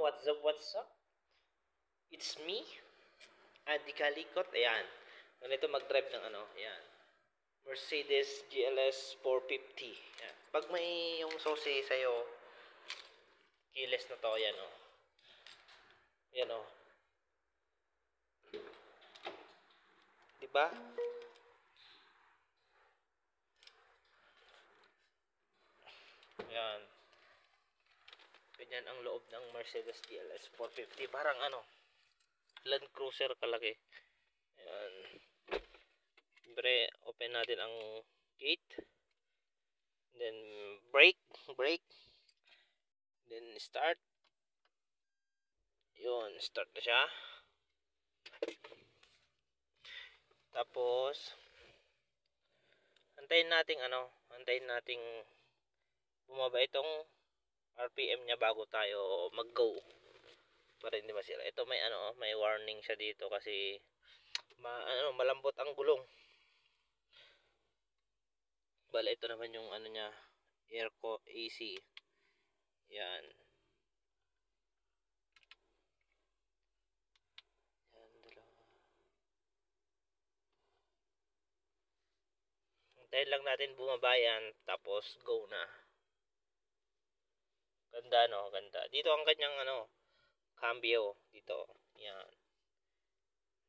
what's up, what's up? It's me, Andy Kalikot. Ayan. Ganito mag-drive ng ano, ayan. Mercedes GLS 450. Ayan. Pag may yung susi sa'yo, keyless na to, ayan o. Ayan o. Diba? Ayan. Ganyan ang loob ng Mercedes GLS 450. Parang ano, Land Cruiser kalaki. Ayan. Siyempre, open natin ang gate. Then, brake. Then, start. Yun, start na siya. Tapos, antayin nating bumaba itong RPM niya bago tayo mag-go. Para hindi masira. Ito may warning siya dito kasi malambot ang gulong. Bala ito naman yung niya, airco AC. Yan. Yan, dalawa. Antayin lang natin bumaba yan, tapos go na. Ganda no, ganda. Dito ang kanyang cambio dito. Yan.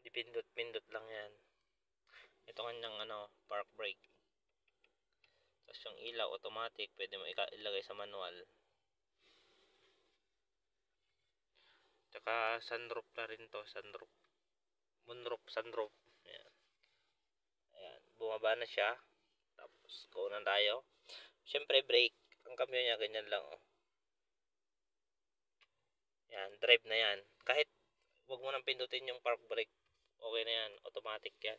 Dipindot-pindot lang yan. Ito kanyang park brake. Tapos yung ilaw automatic, pwede mo ilagay sa manual. Tsaka sunroof na rin to, sunroof. Moonroof, sunroof. Ayan. Ayan, bumaba na siya. Tapos go na tayo. Siyempre brake, ang cambio niya ganyan lang oh. Yan, drive na yan. Kahit wag mo nang pindutin yung park brake, okay na yan, automatic yan.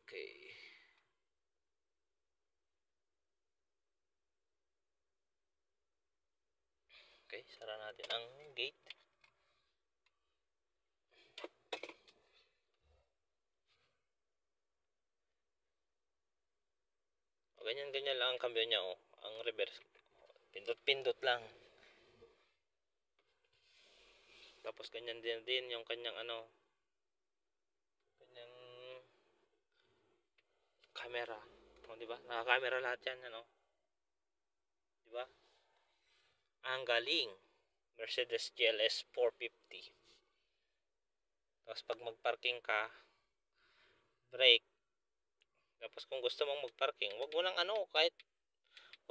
Okay. Okay, sara natin ang gate. O, ganyan lang ang cambio niya oh. Ang reverse, pindot lang. Tapos ganyan din yung kanyang kanyang camera. O, di ba? Naka-camera lahat yan, Di ba? Ang galing. Mercedes GLS 450. Tapos pag mag-parking ka, brake. Tapos kung gusto mong mag-parking, wag mo nang kahit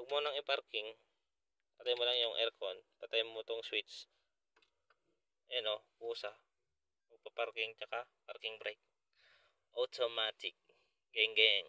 wag mo nang i-parking. Patay mo lang yung aircon, patay mo tong switch. Ayan pusa. Magpa-parking tsaka parking brake. Automatic. Geng.